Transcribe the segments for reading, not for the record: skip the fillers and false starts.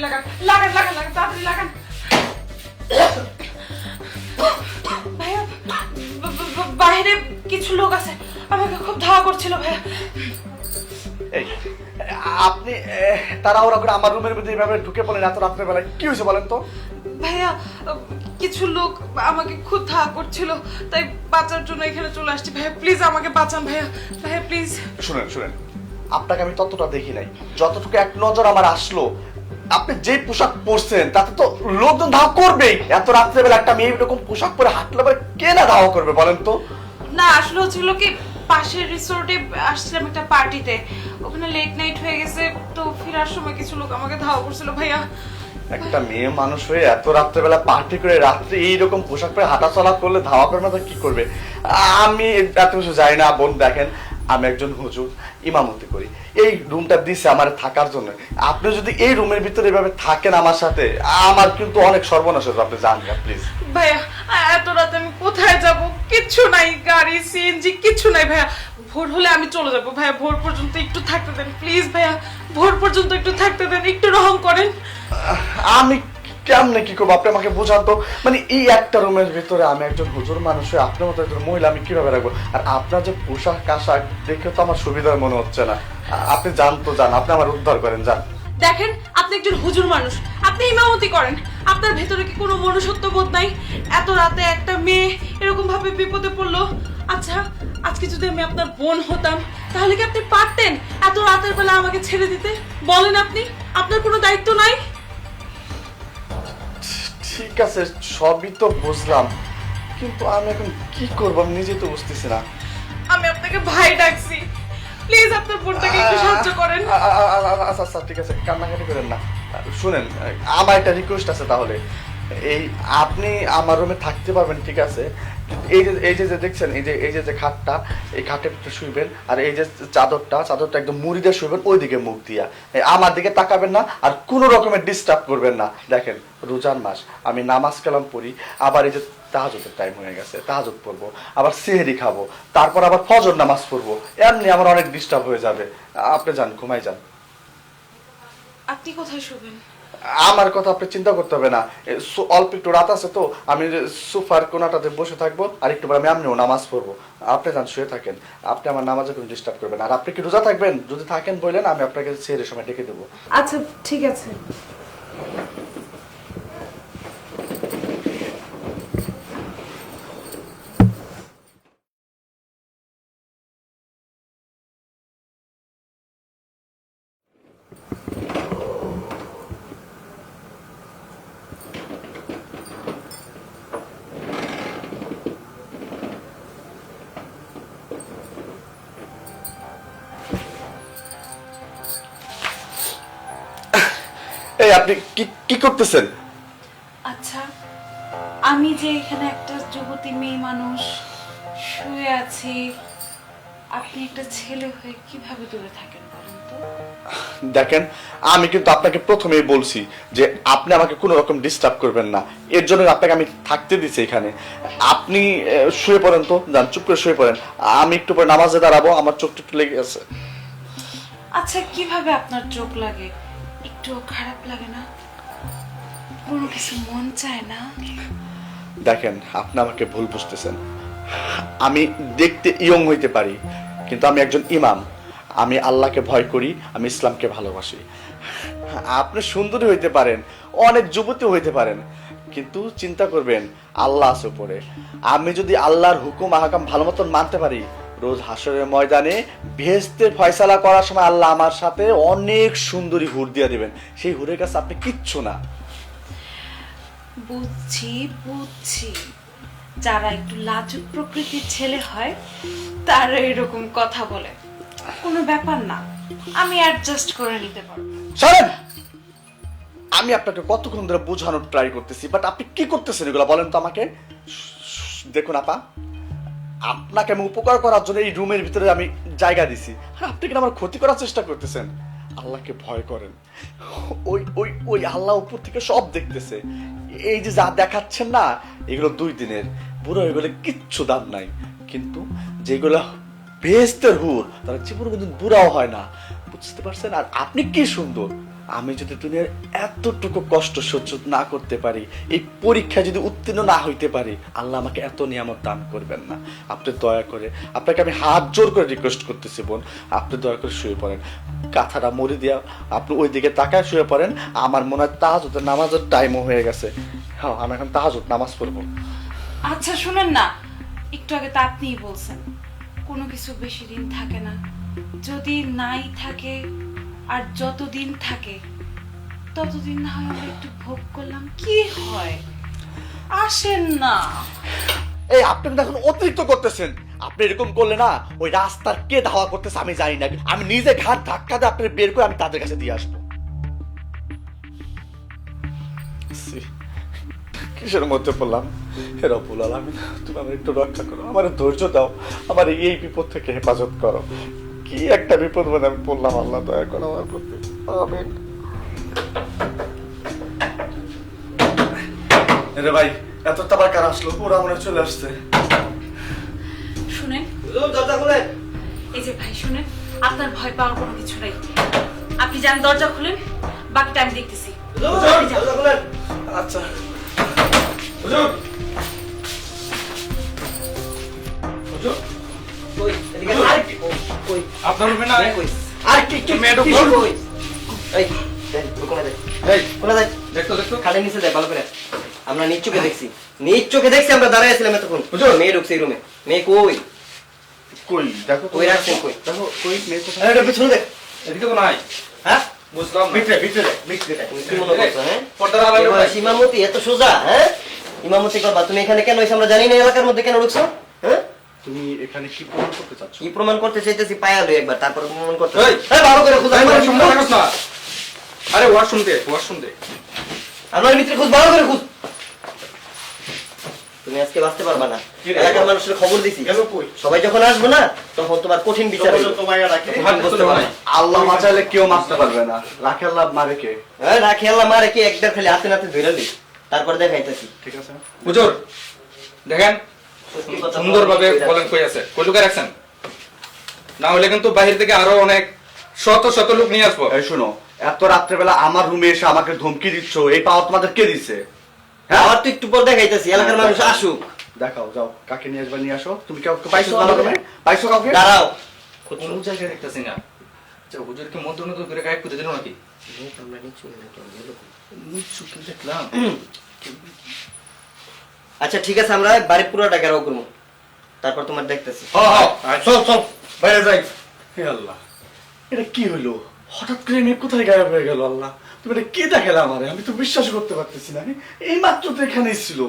লাগান লাগান লাগান লাগান তাড়াতাড়ি লাগান। ভাইয়া বাইরে কিছু লোক আছে, আমাকে খুব ধাওয়া করছিল ভাইয়া। এই আপনি তাড়াহুড়া করে আমার রুমের মধ্যে এইভাবে ঢুকে পড়লেন এত রাত্রে বেলায়, কি হয়েছে বলেন তো? ভাইয়া কিছু লোক আমাকে খুব ধাওয়া করছিল, তাই বাঁচার জন্য এখানে চলে আসছি। ভাইয়া প্লিজ আমাকে বাঁচান ভাইয়া, ভাইয়া প্লিজ। শুনেন শুনেন, আপনাকে আমি ততটা দেখি নাই, যতটুকু এক নজর আমার আসলো আপনি যে পোশাক পরছেন তাতে তো লোকজন ধাওয়া করবেই। এত রাত্রেবেলা একটা মেয়ে এরকম পোশাক পরে হাঁটলে পরে কে না ধাওয়া করবে বলেন তো? না আসলে হচ্ছিল কি, পাশের রিসোর্টে আসছিলাম একটা পার্টিতে, ওখানে লেট নাইট হয়ে গেছে, তো ফেরার সময় কিছু লোক আমাকে ধাওয়া করছিল ভাইয়া। একটা মেয়ে মানুষ হয়ে এত রাত্রেবেলা পার্টি করে রাত্রে এইরকম পোশাক পরে হাঁটা চলা করলে ধাওয়া করবে না তো কি করবে? আমি এত কিছু জানি না বোন। দেখেন আমি একজন হুজুর, ইমামতি করি, এই রুমটা দিছে আমার থাকার জন্য। আপনি যদি এই রুমের ভিতরে এভাবে থাকেন আমার সাথে, আমার কিন্তু অনেক সর্বনাশ হবে, আপনি জানেন না প্লিজ। ভাইয়া এত রাতে আমি কোথায় যাব? কিচ্ছু নাই, গাড়ি সিএনজি কিচ্ছু নাই ভাইয়া। ভোর হলে আমি চলে যাব ভাইয়া, ভোর পর্যন্ত একটু থাকতে দেন প্লিজ ভাইয়া, ভোর পর্যন্ত একটু থাকতে দেন, একটু রহম করেন। আমি কেমনে কি করবো আপনি আমাকে বোঝান তো। মানে এই একটা রুমের ভিতরে আমি একজন হুজুর মানুষ হয়ে আপনার মতো একজন মহিলা আমি কিভাবে রাখবো? আর আপনার যে পোশাক আশাক দেখে তো আমার সুবিধার মনে হচ্ছে না। আপনি যান তো যান, আপনি আমার উদ্ধার করেন, যান। দেখেন আপনি একজন হুজুর মানুষ, আপনি ইমামতি করেন, আপনার ভেতরে কি কোনো মনুষ্যত্ব বোধ নাই? এত রাতে একটা মেয়ে এরকম ভাবে বিপদে পড়লো। আচ্ছা আজকে যদি আমি আপনার বোন হতাম, তাহলে কি আপনি পারতেন এত রাতের বেলা আমাকে ছেড়ে দিতে? বলেন আপনি, আপনার কোনো দায়িত্ব নাই? ঠিক আছে সবই তো বুঝলাম, কিন্তু আমি এখন কি করবো আমি নিজেই তো বুঝতেছি না। আমি আপনাকে ভাই ডাকছি, প্লিজ আপনার বোনটাকে একটু সাহায্য করেন। আচ্ছা আচ্ছা ঠিক আছে, কান্নাকাটি করেন না। শুনেন আমার একটা রিকোয়েস্ট আছে, তাহলে এই আপনি আমার রুমে থাকতে পারবেন ঠিক আছে, এই যে দেখছেন এই যে খাটটা, এই খাটের ভিতরে শুইবেন, আর এই যে চাদরটা একদম মুড়ি দিয়ে শুইবেন, ওইদিকে মুখ দিয়া, আমার দিকে তাকাবেন না, আর কোনো রকমের ডিস্টার্ব করবেন না। দেখেন রোজার মাস, আমি নামাজ কালাম পড়ি, আবার এই যে তাহাজ্জুদের টাইম হয়ে গেছে, তাহাজ্জুদ পড়বো, আবার সেহরি খাবো, তারপর আবার ফজর নামাজ পড়বো, এমনি আমার অনেক ডিস্টার্ব হয়ে যাবে। আপনি যান, ঘুমাই যান। আপনি কোথায় শুবেন? আমার কথা আপনি চিন্তা করতে হবে না, অল্প একটু রাত আছে তো, আমি সোফার কোনাটাতে বসে থাকবো, আর একটু পরে আমি আমিও নামাজ পড়বো। আপনি যান, শুয়ে থাকেন, আপনি আমার নামাজে কোনো ডিস্টার্ব করবেন। আর আপনি কি রোজা থাকবেন? যদি থাকেন বললেন, আমি আপনাকে সেহরির সময় ডেকে দেবো। আচ্ছা ঠিক আছে। এই আপনি কি কি করতেছেন? আচ্ছা আমি যে এখানে একটা যুবতী মেয়ে মানুষ শুয়ে আছি, আপনি একটা ছেলে হয়ে কিভাবে দূরে থাকেন বলেন তো? দেখেন আমি কিন্তু আপনাকে প্রথমেই বলছি যে আপনি আমাকে কোনো রকম ডিস্টার্ব করবেন না, এর জন্য আপনাকে আমি থাকতে দিচ্ছি এখানে। আপনি শুয়ে পড়েন তো, যান চুপ করে শুয়ে পড়েন, আমি একটু পরে নামাজে দাঁড়াবো, আমার চোখটা একটু লেগে আছে। আচ্ছা কিভাবে আপনার চোখ লাগে? একটু খারাপ লাগে না? কোনো কিছু মন চায় না? দেখেন আপনি আমাকে ভুল বুঝতেছেন, আমি দেখতে ইয়ং হইতে পারি, কিন্তু আমি একজন ইমাম, আমি আল্লাহকে ভয় করি, আমি ইসলামকে ভালোবাসি। আপনি সুন্দরী হইতে পারেন, অনেক যুবতী হইতে পারেন, কিন্তু চিন্তা করবেন আল্লাহ আছে উপরে। আমি যদি আল্লাহর হুকুম আহকাম ভালো মতন মানতে পারি, রোজ হাসরের ময়দানে বেহেশতের ফয়সালা করার সময় আল্লাহ আমার সাথে অনেক সুন্দরী হুর দিয়ে দিবেন, সেই হুরের কাছে আপনি কিচ্ছু না। বুঝছি বুঝছি, যারা একটু লাজুক প্রকৃতির ছেলে হয় তারা এরকম কথা বলে, কোনো ব্যাপার না, আমি অ্যাডজাস্ট করে নিতে পারবো। শোনেন, আমি আপনাকে কতক্ষণ ধরে বোঝানোর ট্রাই করতেছি, বাট আপনি কি করতেছেন এগুলো বলেন তো আমাকে। দেখুন আপা, আপনাকে আমি উপকার করার জন্য এই রুমের ভিতরে আমি জায়গা দিছি, আর আপনি কিনা আমার ক্ষতি করার চেষ্টা করতেছেন। আল্লাহকে ভয় করেন, ওই ওই ওই আল্লাহ উপর থেকে সব দেখতেছে। এই যে যা দেখাচ্ছেন না, এগুলো 2 দিনের, বুড়ো এগুলো কিচ্ছু দাম নাই, কিন্তু যেগুলো বেহেশতের হুর তারা জীবনে কিন্তু বুড়াও হয় না, বুঝতে পারছেন? আর আপনি কি সুন্দর, আমি যদি দুনিয়ার এতটুকু কষ্ট সহ্য না করতে পারি, এই পরীক্ষায় যদি উত্তীর্ণ না হইতে পারি, আল্লাহ আমাকে এত নিয়ামত দান করবেন না। আপনি দয়া করে, আপনাকে আমি হাত জোর করে রিকোয়েস্ট করতেছি বোন, আপনি দয়া করে শুয়ে পড়েন। কাঁথাটা মরে দিয়া আপনি ওই দিকে তাকায় শুয়ে পড়েন। আমার মনে হয় তাহাজুদের নামাজের টাইমও হয়ে গেছে। হ্যাঁ, আমি এখন তাহাজুদ নামাজ পড়বো। আচ্ছা শুনেন না, একটু আগে তো আপনিই বলছেন কোনো কিছু বেশি দিন থাকে না, যদি নাই থাকে আর যতদিন থাকে ততদিন না হয় আমরা একটু ভোগ করলাম, কি হয়? আসেন না। এই আপনি কিন্তু এখন অতিরিক্ত করতেছেন। আপনি এরকম করলে না, ওই রাস্তার কে ধাওয়া করতেছে আমি জানি না, আমি নিজে ঘাট ধাক্কা দিয়ে আপনার বের করে আমি তাদের কাছে দিয়ে আসবো। ছি, কিসের মধ্যে পড়লাম? হে রব্বুল আলামিন, তুমি আমার একটু রক্ষা করো, আমার ধৈর্য দাও, আমার এই বিপদ থেকে হেফাজত করো। কি একটা বিপদ মানে আমি পড়লাম, আল্লাহ দয়া করো আমার প্রতি। আমিন। রে ভাই, এত টাকা কার আসলো? পুরো আমরা চলে আসছে। শুনেন, দরজা খুলে। এই যে ভাই শুনেন, আপনার ভয় পাওয়ার কোনো কিছু নাই। আপনি যান, দরজা খুলেন, বাকিটা আমি দেখতেছি। দরজা খুলে। আচ্ছা হুজুর, হুজুর কই এদিকে আর কি? কই আপনার রুমে না? কই আর কি কি মেয়ে ঢুকলো? কি শুরু? কই এই দেখ কোনে দেখ এই কোনে দেখ দেখতো দেখতো খালি নিচে দেখ ভালো করে। আমরা নিজ চোখে দেখছি আমরা দাঁড়ায় আছিলাম এতক্ষণ। হুজুর। মেয়ে ঢুকছে এই রুমে। মেয়ে কই কই দেখো তো, কই রাখছেন কই? দেখো কই মেয়ে কোথায়? আরে এটা পিছনে দেখ। এদিকে তো নাই। হ্যাঁ বুঝলাম না। ভিতরে ভিতরে ভিতরে। তুমি কি মনে করছো হ্যাঁ? পর্দার আড়ালে এ বয়স ইমামতি এত সোজা হ্যাঁ? ইমামতি করবা তুমি এখানে কেন এসে আমরা জানি না এলাকার মধ্যে কেন ঢুকছো? হ্যাঁ? তুমি এখানে কি প্রমাণ করতে চাচ্ছ? কি প্রমাণ করতে চাইতেছি পায়া লই একবার তারপর প্রমাণ করতে। এই! এই ভালো করে খোঁজ এই, আমার ওর শুনতে থাকস না। আরে ওয়াশ শুনতে আমার ভিতরে খোঁজ ভালো করে খোঁজ। তুমি আজকে বাঁচতে পারবা না। কি রে? এলাকার মানুষের খবর দিছি। গেল কই? সবাই যখন আসবে না তখন তোমার কঠিন বিচার হইবে। তোমায় রাখে তখন বুঝতে পারবে। আল্লাহ বাঁচাইলে কেউ মারতে পারবে না, রাখে আল্লাহ মারে কে? হ্যাঁ রাখি আল্লাহ মারে কি একবার খালি হাতে নাতে ধরে লি তারপর দেখাইতেছি। ঠিক আছে। হুজুর দেখেন সত্যি কথা সুন্দরভাবে বলা বলেন কই আছে, কই লুকায় রাখছেন? না হলে কিন্তু বাহির থেকে আরো অনেক শত শত লোক নিয়ে আসবো। এই শুনো, এত রাত্রেবেলা আমার রুমে এসে আমাকে ধমকি দিচ্ছ, এই পাওয়া তোমাদের কে দিচ্ছে? আমার তো একটু পর দেখাইতেছি এলাকার মানুষ আসুক। দেখাও, যাও, কাকে নিয়ে আসবে নিয়ে আসো। তুমি কাউকে পাইছো আমার রুমে? পাইছো কাউকে? দাঁড়াও কোন জায়গায় দেখতেছি না। আচ্ছা হুজুর কি মন্ত্র নতুন করে গায়েব করে দিল নাকি? নিচ্ছু কি দেখলাম? আচ্ছা ঠিক আছে আমরা বাড়ি পুরোটা ঘেরাও করবো তারপর তোমার দেখতেছি। চল চল বাইরে যাই। হে আল্লাহ, এটা কি হলো? হঠাৎ করে মেয়ে কোথায় গায়েব হয়ে গেল? আল্লাহ, তুমি এটা কি দেখালে আমারে? আমি তো বিশ্বাস করতে পারতেছি না। এই মাত্র তো এখানেই ছিল।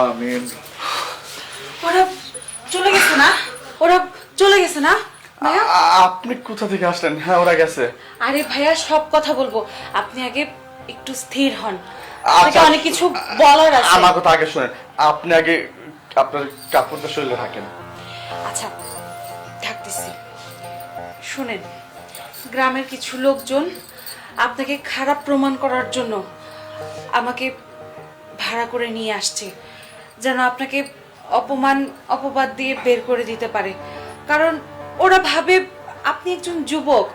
আমিন। ওরা চলে গেছে না? ওরা চলে গেছে না ভাইয়া? আপনি কোথা থেকে আসলেন? হ্যাঁ, ওরা গেছে। আরে ভাইয়া সব কথা বলবো, আপনি আগে একটু স্থির হন। আচ্ছা, আপনাকে অনেক কিছু বলার আছে। আমার কথা আগে শুনেন। আপনি আগে আপনার কাপড়টা শরীরে থাকেন। আচ্ছা থাকতেছি। শুনেন, গ্রামের কিছু লোকজন আপনাকে খারাপ প্রমাণ করার জন্য আমাকে ভাড়া করে নিয়ে আসছে, যেন আপনাকে অপবাদ দিয়ে বের করে দিতে পারে। কারণ ওরা ভাবে আপনি একজন যুবক,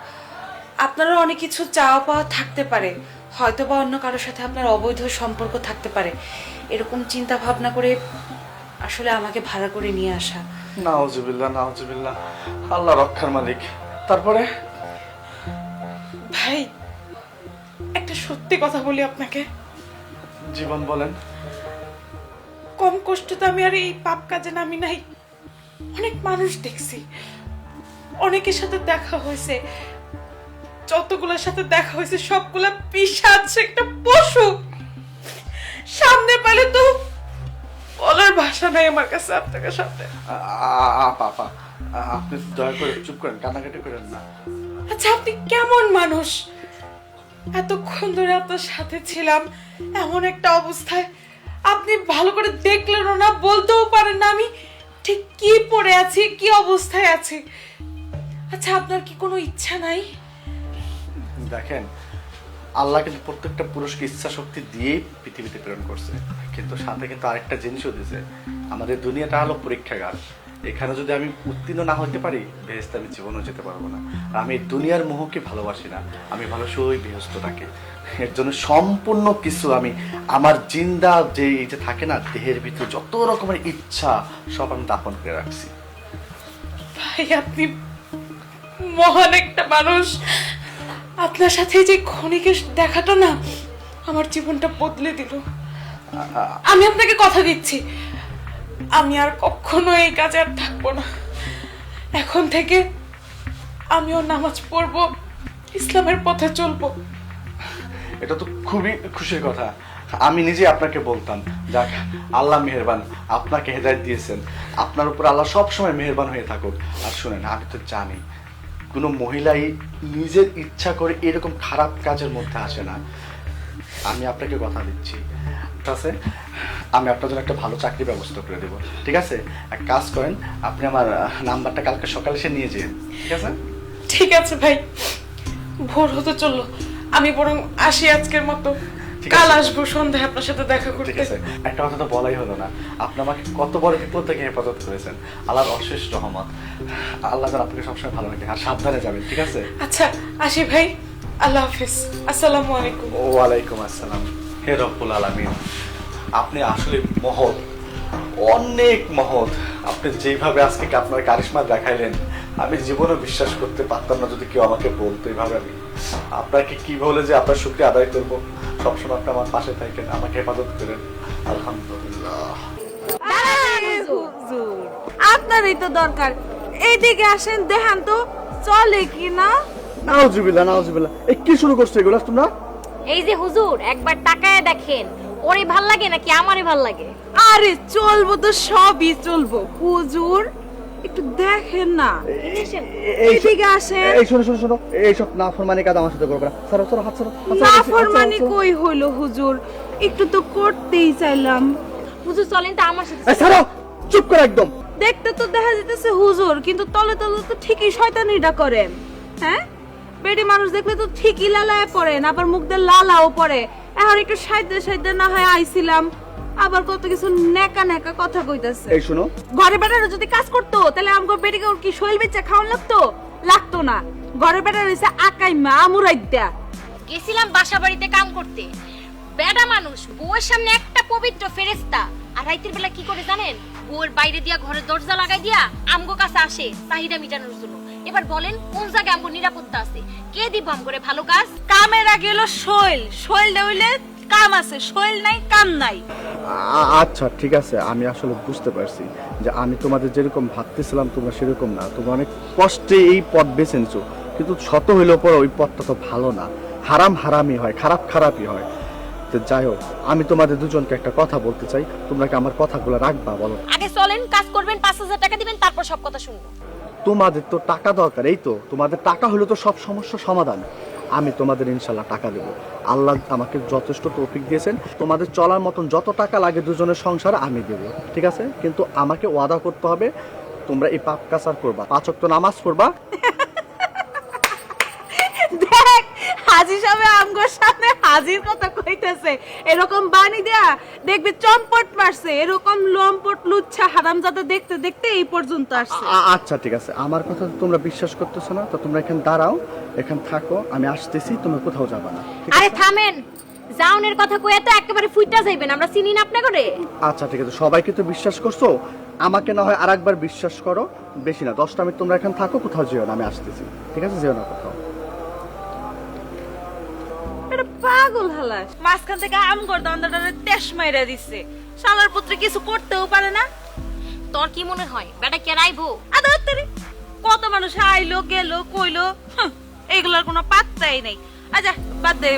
আপনারও অনেক কিছু চাওয়া পাওয়া থাকতে পারে, হয়তো বা অন্য কারোর সাথে আপনার অবৈধ সম্পর্ক থাকতে পারে। এরকম চিন্তা ভাবনা করে আসলে আমাকে ভাড়া করে নিয়ে আসা। নাউজুবিল্লাহ নাউজুবিল্লাহ, আল্লাহ রক্ষার মালিক। তারপরে? ভাই একটা সত্যি কথা বলি আপনাকে, জীবন বলেন। কম কষ্ট তো আমি আর এই পাপ কাজে নামি নাই। অনেক মানুষ দেখছি, অনেকের সাথে দেখা হয়েছে, যতগুলোর সাথে দেখা হয়েছে সবগুলা পিশাচ, একটা পশু। সামনে পেলে তো বলার ভাষা নাই আমার কাছে আপনাকে সামনে। আপা, আপনি দয়া করে চুপ করেন, কান্নাকাটি করেন না। আচ্ছা আপনি কেমন মানুষ? এতক্ষণ ধরে আপনার সাথে ছিলাম, এমন একটা অবস্থায় আপনি ভালো করে দেখলেনও না, বলতেও পারেন না আমি ঠিক কি পড়ে আছি, কি অবস্থায় আছি। আচ্ছা আপনার কি কোনো ইচ্ছা নাই? দেখেন, আল্লাহ কিন্তু প্রত্যেকটা পুরুষকে ইচ্ছা শক্তি দিয়েই পৃথিবীতে প্রেরণ করছে, কিন্তু সাথে কিন্তু আরেকটা জিনিসও দিয়েছে। আমাদের দুনিয়াটা হলো পরীক্ষাগার। এখানে যদি আমি উত্তীর্ণ না হতে পারি বেহেশতে আমি জীবনও যেতে পারবো না। আর আমি এই দুনিয়ার মোহকে ভালোবাসি না, আমি ভালোবাসি ওই বেহেশতটাকে। এর জন্য সম্পূর্ণ কিছু আমি আমার জিন্দা যে এই যে থাকে না দেহের ভিতরে যত রকমের ইচ্ছা সব আমি দাপন করে রাখছি। ভাই আপনি মহান একটা মানুষ। আপনার সাথে যে ক্ষণিকের দেখাটা না আমার জীবনটা বদলে দিল। আমি আপনাকে কথা দিচ্ছি আমি আর কখনো এই কাজে আর থাকবো না। এখন থেকে আমিও নামাজ পড়বো, ইসলামের পথে চলবো। এটা তো খুবই খুশির কথা। আমি নিজে আপনাকে বলতাম যাক আল্লাহ মেহেরবান, আপনাকে হেদায়েত দিয়েছেন, আপনার উপর আল্লাহ সব সময় মেহেরবান হয়ে থাকুক। আর শুনেন, আমি তো জানি কোনো মহিলাই নিজের ইচ্ছা করে এরকম খারাপ কাজের মধ্যে আসে না। আমি আপনাকে কথা দিচ্ছি, ঠিক আছে? আমি আপনার জন্য একটা ভালো চাকরি ব্যবস্থা করে দেবো, ঠিক আছে? এক কাজ করেন, আপনি আমার নাম্বারটা কালকে সকালে এসে নিয়ে যেন, ঠিক আছে? ঠিক আছে ভাই, ভোর হতে চললো, আমি বরং আসি আজকের মতো। ঠিক কাল আছে। আসবো সন্ধ্যায় আপনার সাথে দেখা ঠিক করতে। আছে, একটা কথা তো বলাই হলো না, আপনি আমাকে কত বড় বিপদ থেকে হেফাজত করেছেন। আল্লাহর অশেষ রহমত। আল্লাহ যেন আপনাকে সবসময় ভালো রাখে, আর সাবধানে যাবেন, ঠিক আছে? আচ্ছা আসি ভাই, আল্লাহ হাফিজ, আসসালামু আলাইকুম। ওয়ালাইকুম আসসালাম। হে রব্বুল আলামিন, আপনি আসলে মহৎ, অনেক মহৎ। আপনি যেভাবে আজকে আপনার কারিশমা দেখাইলেন, আমি জীবনে বিশ্বাস করতে পারতাম না যদি কেউ আমাকে বলতো এইভাবে। আমি আপনাকে কি বলে যে আপনার শুকরিয়া আদায় করবো। সবসময় আপনি আমার পাশে থাকেন, আমাকে হেফাজত করেন, আলহামদুলিল্লাহ। আপনারই তো দরকার। এইদিকে আসেন, দেখান তো চলে কি না। নাউজুবিল্লাহ, নাউজুবিল্লাহ, এই কি শুরু করছো এগুলো তোমরা? এই যে হুজুর একবার তাকায় দেখেন, ওরে ভাল লাগে নাকি আমারে ভাল লাগে? আরে চলবো তো, সবই চলবো। হুজুর একটু দেখেন না, এইদিকে আসেন। এই শোনো শোনো শোনো, এইসব নাফরমানি কাজ আমার সাথে করবে না। সরো সরো, হাত সরো। নাফরমানি কই হইলো হুজুর, একটু তো করতেই চাইলাম। হুজুর চলেন তো আমার সাথে। সরো, চুপ করে একদম। দেখতে তো দেখা যেতেছে হুজুর, কিন্তু তলে তলে তো ঠিকই শয়তানিটা করেন। হ্যাঁ, বেডি মানুষ দেখলে তো ঠিকই লালায় পড়েন, আবার মুখ দিয়ে লালাও পড়ে। এখন একটু সাইডে সাইডে না হয় আইছিলাম, আবার কত কিছু নেকা নেকা কথা কইতাছে। এই শুনো, ঘরে বেটারা যদি কাজ করতো তাহলে আমগো বেটিকে কি শৈল বেচা খাওয়ান লাগতো না। ঘরে বেটারা হইছে আকাইমা আমুরাইদ্যা। গেছিলাম বাসা বাড়িতে কাম করতে, বেডা মানুষ বউয়ের সামনে একটা পবিত্র ফেরেশতা, আর রাতের বেলা কি করে জানেন? বউয়ের বাইরে দিয়া ঘরের দরজা লাগাই দিয়া আমগো কাছে আসে চাহিদা মিটানোর জন্য। এবার বলেন কোন জায়গায় আমগো নিরাপত্তা আছে? কে দিব আমগরে ভালো কাজ? কামের আগে হলো শৈল, শৈলটা হইলে কাম আছে, শৈল নাই কাম নাই। আচ্ছা ঠিক আছে, আমি আসলে বুঝতে পারছি যে আমি তোমাদের যেরকম ভাবতেছিলাম তোমরা সেরকম না। তোমরা অনেক কষ্টে এই পথ বেছে নিছো, কিন্তু শত হইলেও পর ওই পথটা তো ভালো না। হারাম হারামই হয়, খারাপ খারাপই হয়। তো যাই হোক, আমি তোমাদের দুজনকে একটা কথা বলতে চাই, তোমরা কি আমার কথাগুলো রাখবা বলো? আগে চলেন, কাজ করবেন, 5000 টাকা দিবেন, তারপর সব কথা শুনবো। তোমাদের তো টাকা দরকার, এই তো তোমাদের টাকা হলো তো সব সমস্যার সমাধান। আমি তোমাদের ইনশাল্লাহ টাকা দেব। আল্লাহ আমাকে যথেষ্ট তৌফিক দিয়েছেন, তোমাদের চলার মতন যত টাকা লাগে দুজনের সংসার আমি দেব, ঠিক আছে? কিন্তু আমাকে ওয়াদা করতে হবে তোমরা এই পাপ কাজ আর করবা, 5 ওয়াক্ত নামাজ পড়বা। দেখ হাজি সাহেব আমগোর সামনে হাজির কথা কইতেছে, এরকম বানি দেয়া দেখবি চম্পট মারছে। এরকম লম্পট লুচ্ছা হারামজাদা দেখতে দেখতে এই পর্যন্ত আসছে। আচ্ছা ঠিক আছে, আমার কথা তো তোমরা বিশ্বাস করতেছো না, তো তোমরা এখানে দাঁড়াও, এখানে থাকো, আমি আসতেছি, তোমরা কোথাও যাবা না, ঠিক আরে আছে? থামেন, জাউনের কথা কইয়া তো একেবারে ফুইটা যাইবেন, আমরা চিনি না আপনা করে। আচ্ছা ঠিক আছে, সবাইকে তো বিশ্বাস করছো, আমাকে না হয় আরেকবার বিশ্বাস করো। বেশি না, 10টা মিনিট তোমরা এখানে থাকো, কোথাও যেও না, আমি আসতেছি, ঠিক আছে? যেও না কোথাও। এটা পাগল হালাস, মাঝখান থেকে আমগোর দান্দাটারে তেশ মাইরা দিচ্ছে। শালার পুত্রে কিছু করতেও পারে না। তোর কি মনে হয় বেটা কেরাইবো? আদর তেরে কত মানুষ আইলো গেল কইলো, এগুলার কোনো পাত্তাই নেই। আচ্ছা বাদ দে।